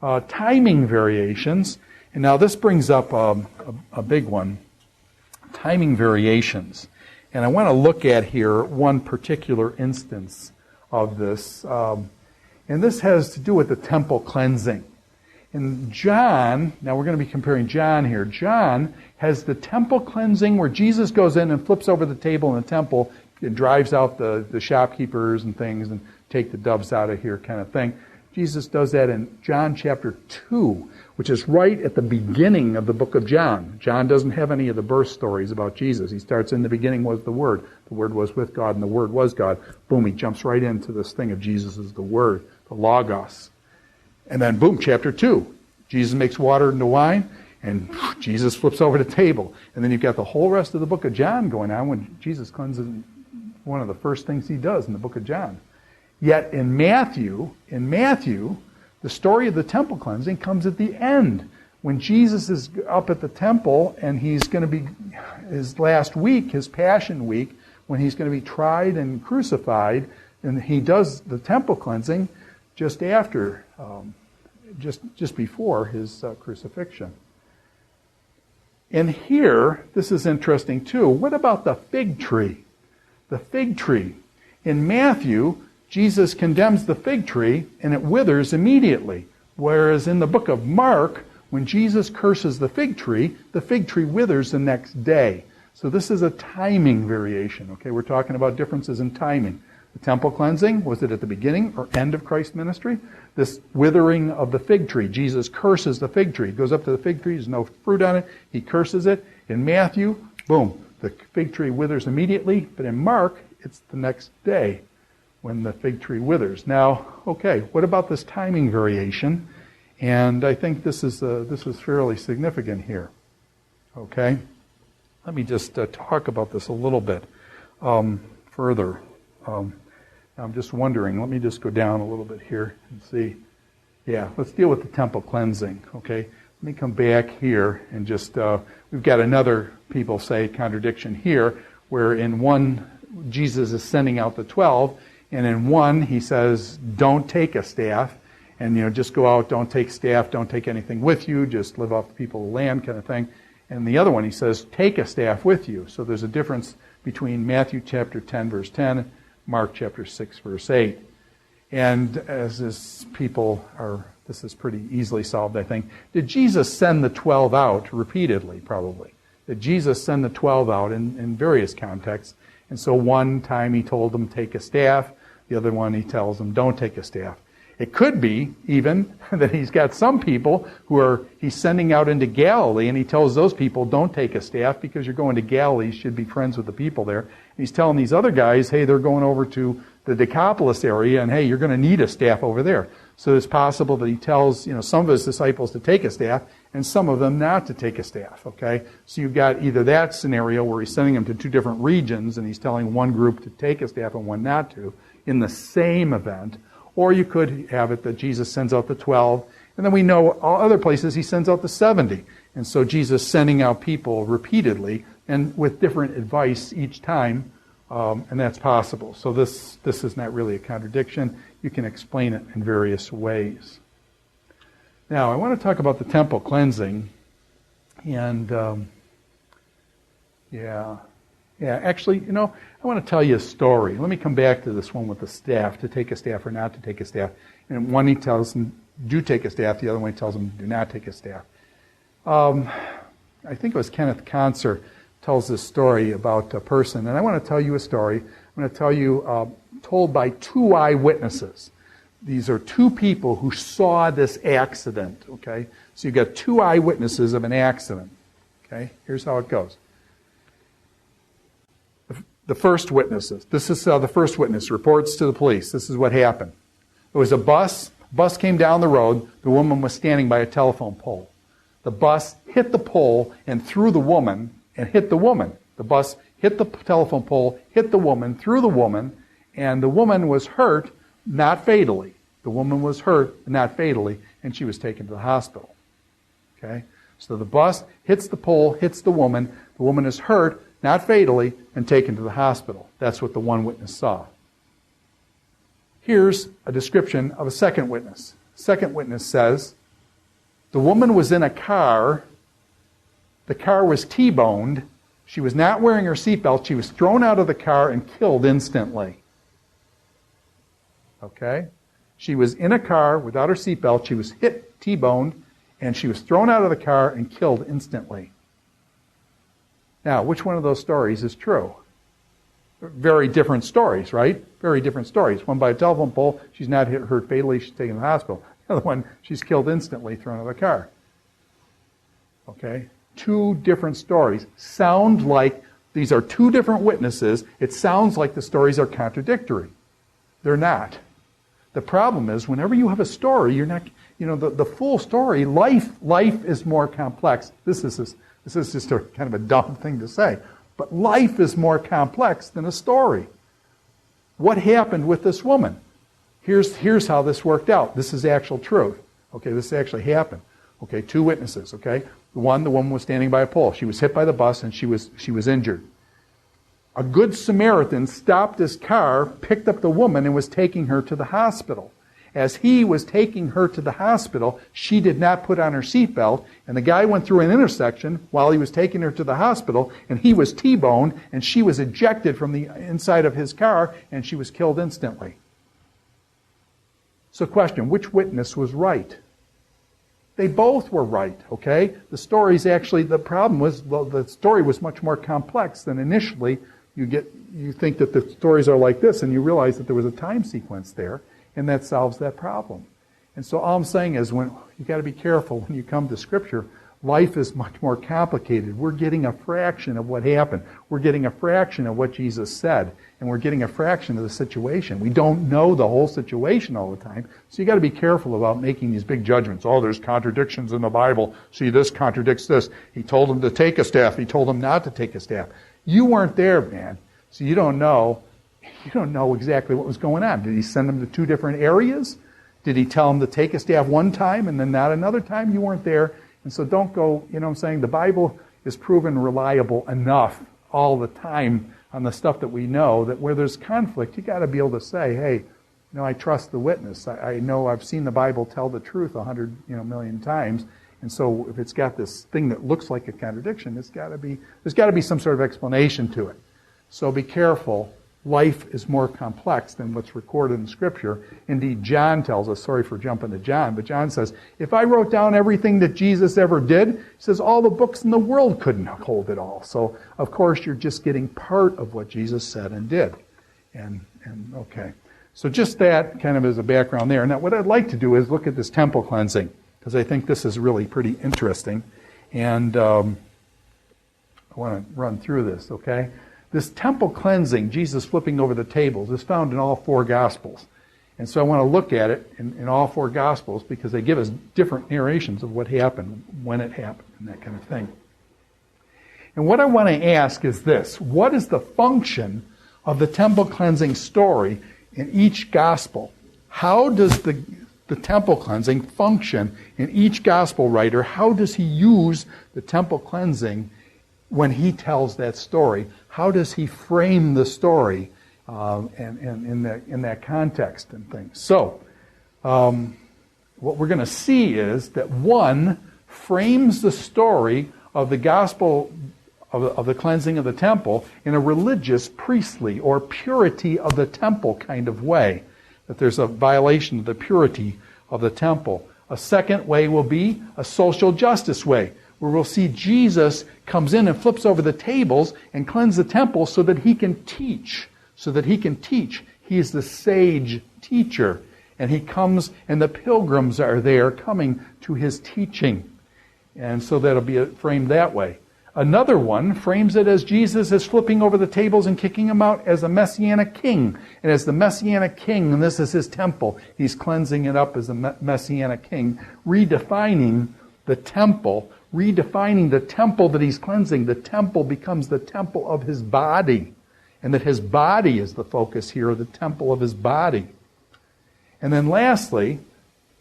timing variations. And now this brings up a big one, timing variations. And I want to look at here one particular instance of this. And this has to do with the temple cleansing. In John, now we're going to be comparing John here. John has the temple cleansing where Jesus goes in and flips over the table in the temple and drives out the shopkeepers and things and take the doves out of here kind of thing. Jesus does that in John chapter 2, which is right at the beginning of the book of John. John doesn't have any of the birth stories about Jesus. He starts, in the beginning was the Word. The Word was with God, and the Word was God. Boom, he jumps right into this thing of Jesus as the Word, the Logos. And then, boom, chapter 2. Jesus makes water into wine, and Jesus flips over the table. And then you've got the whole rest of the book of John going on when Jesus cleanses, one of the first things he does in the book of John. Yet in Matthew, the story of the temple cleansing comes at the end, when Jesus is up at the temple and he's going to be, his last week, his Passion Week, when he's going to be tried and crucified, and he does the temple cleansing just after, just before his crucifixion. And here, this is interesting too. What about the fig tree? The fig tree. In Matthew, Jesus condemns the fig tree and it withers immediately. Whereas in the book of Mark, when Jesus curses the fig tree withers the next day. So this is a timing variation. Okay, we're talking about differences in timing. The temple cleansing, was it at the beginning or end of Christ's ministry? This withering of the fig tree. Jesus curses the fig tree. He goes up to the fig tree, there's no fruit on it. He curses it. In Matthew, boom, the fig tree withers immediately. But in Mark, it's the next day when the fig tree withers. Now, okay, what about this timing variation? And I think this is fairly significant here. Okay, let me just talk about this a little bit further. I'm just wondering, let me just go down a little bit here and see. Yeah, let's deal with the temple cleansing, okay? Let me come back here and just, we've got another, people say, contradiction here, where in one, Jesus is sending out the 12, and in one, he says, don't take a staff, and just go out, don't take staff, don't take anything with you, just live off the people of the land kind of thing. And the other one, he says, take a staff with you. So there's a difference between Matthew chapter 10, verse 10, Mark chapter 6, verse 8. And as this this is pretty easily solved, I think. Did Jesus send the 12 out repeatedly, probably? Did Jesus send the 12 out in various contexts? And so one time he told them, take a staff. The other one he tells them, don't take a staff. It could be even that he's got some people he's sending out into Galilee, and he tells those people, don't take a staff because you're going to Galilee, you should be friends with the people there. And he's telling these other guys, hey, they're going over to the Decapolis area, and hey, you're going to need a staff over there. So it's possible that he tells some of his disciples to take a staff and some of them not to take a staff, okay? So you've got either that scenario where he's sending them to two different regions and he's telling one group to take a staff and one not to in the same event, or you could have it that Jesus sends out the 12, and then we know all other places he sends out the 70. And so Jesus sending out people repeatedly and with different advice each time, and that's possible. So this is not really a contradiction. You can explain it in various ways. Now, I want to talk about the temple cleansing. And, actually, I want to tell you a story. Let me come back to this one with the staff, to take a staff or not to take a staff. And one he tells them, do take a staff. The other one he tells them, do not take a staff. I think it was Kenneth Conser tells this story about a person. And I want to tell you a story. I'm going to tell you, told by two eyewitnesses. These are two people who saw this accident, okay? So you've got two eyewitnesses of an accident, okay? Here's how it goes. The first witnesses. This is the first witness reports to the police. This is what happened. There was a bus. Bus came down the road. The woman was standing by a telephone pole. The bus hit the pole and threw the woman and hit the woman. The bus hit the telephone pole, hit the woman, threw the woman, and the woman was hurt, not fatally. The woman was hurt, not fatally, and she was taken to the hospital. Okay? So the bus hits the pole, hits the woman is hurt, not fatally, and taken to the hospital. That's what the one witness saw. Here's a description of a second witness. Second witness says, The woman was in a car. The car was T-boned. She was not wearing her seatbelt. She was thrown out of the car and killed instantly. Okay? She was in a car without her seatbelt. She was hit, T-boned, and she was thrown out of the car and killed instantly. Now, which one of those stories is true? Very different stories, right? Very different stories. One by a telephone pole, she's not hurt fatally, she's taken to the hospital. The other one, she's killed instantly, thrown out of the car. Okay? Two different stories. Sound like these are two different witnesses. It sounds like the stories are contradictory. They're not. The problem is, whenever you have a story, you're not, the full story, life is more complex. This is just a kind of a dumb thing to say. But life is more complex than a story. What happened with this woman? Here's how this worked out. This is actual truth. Okay, this actually happened. Okay, two witnesses, okay? The woman was standing by a pole. She was hit by the bus and she was injured. A good Samaritan stopped his car, picked up the woman, and was taking her to the hospital. As he was taking her to the hospital, she did not put on her seatbelt, and the guy went through an intersection while he was taking her to the hospital, and he was T-boned, and she was ejected from the inside of his car, and she was killed instantly. So question, which witness was right? They both were right, okay? The story's actually, the problem was, the story was much more complex than initially. You think that the stories are like this, and you realize that there was a time sequence there, and that solves that problem. And so all I'm saying is, you got to be careful when you come to Scripture. Life is much more complicated. We're getting a fraction of what happened. We're getting a fraction of what Jesus said, and we're getting a fraction of the situation. We don't know the whole situation all the time, so you got to be careful about making these big judgments. Oh, there's contradictions in the Bible. See, this contradicts this. He told them to take a staff. He told them not to take a staff. You weren't there, man, so you don't know. You don't know exactly what was going on. Did he send them to two different areas? Did he tell them to take a staff one time and then not another time? You weren't there. And so don't go, I'm saying, the Bible is proven reliable enough all the time on the stuff that we know, that where there's conflict, you got to be able to say, hey, I trust the witness. I know I've seen the Bible tell the truth 100 million times. And so if it's got this thing that looks like a contradiction, there's got to be some sort of explanation to it. So be careful. Life is more complex than what's recorded in Scripture. Indeed, John tells us, sorry for jumping to John, but John says, if I wrote down everything that Jesus ever did, he says all the books in the world couldn't hold it all. So, of course, you're just getting part of what Jesus said and did. And okay. So just that kind of as a background there. Now, what I'd like to do is look at this temple cleansing, because I think this is really pretty interesting. And I want to run through this, okay? This temple cleansing, Jesus flipping over the tables, is found in all four Gospels. And so I want to look at it in all four Gospels because they give us different narrations of what happened, when it happened, and that kind of thing. And what I want to ask is this: what is the function of the temple cleansing story in each Gospel? How does the temple cleansing function in each Gospel writer? How does he use the temple cleansing when he tells that story? How does he frame the story and in that context and things? So, what we're going to see is that one frames the story of the gospel of the cleansing of the temple in a religious, priestly, or purity of the temple kind of way. That there's a violation of the purity of the temple. A second way will be a social justice way, where we'll see Jesus comes in and flips over the tables and cleanses the temple so that he can teach. He is the sage teacher. And he comes, and the pilgrims are there coming to his teaching. And so that'll be framed that way. Another one frames it as Jesus is flipping over the tables and kicking them out as a Messianic king. And as the Messianic king, and this is his temple, he's cleansing it up as a Messianic king, redefining the temple that he's cleansing. The temple becomes the temple of his body. And that his body is the focus here, the temple of his body. And then lastly,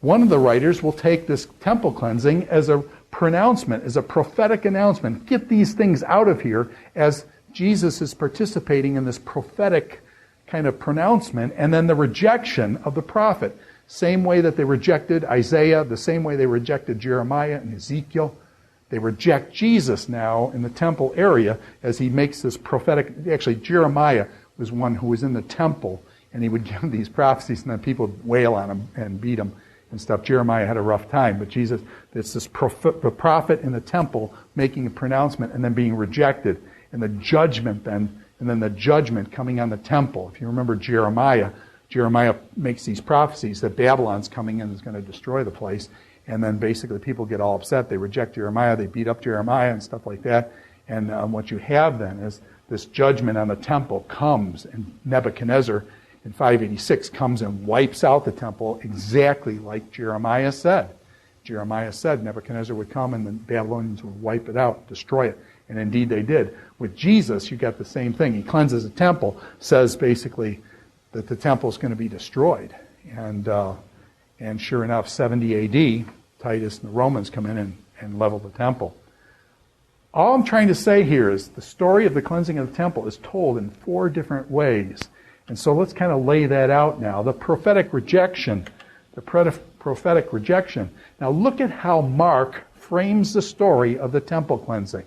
one of the writers will take this temple cleansing as a pronouncement, as a prophetic announcement. Get these things out of here as Jesus is participating in this prophetic kind of pronouncement, and then the rejection of the prophet. Same way that they rejected Isaiah, the same way they rejected Jeremiah and Ezekiel. They reject Jesus now in the temple area as he makes this prophetic. Actually, Jeremiah was one who was in the temple, and he would give these prophecies, and then people would wail on him and beat him and stuff. Jeremiah had a rough time, but Jesus, it's this prophet in the temple making a pronouncement and then being rejected, and the judgment then, and then the judgment coming on the temple. If you remember Jeremiah makes these prophecies that Babylon's coming in and is going to destroy the place. And then basically people get all upset. They reject Jeremiah. They beat up Jeremiah and stuff like that. And what you have then is this judgment on the temple comes. And Nebuchadnezzar in 586 comes and wipes out the temple exactly like Jeremiah said. Jeremiah said Nebuchadnezzar would come and the Babylonians would wipe it out, destroy it. And indeed they did. With Jesus, you got the same thing. He cleanses the temple, says basically that the temple is going to be destroyed. And sure enough, 70 A.D., Titus and the Romans come in and level the temple. All I'm trying to say here is the story of the cleansing of the temple is told in 4 different ways. And so let's kind of lay that out now. The prophetic rejection. Now look at how Mark frames the story of the temple cleansing.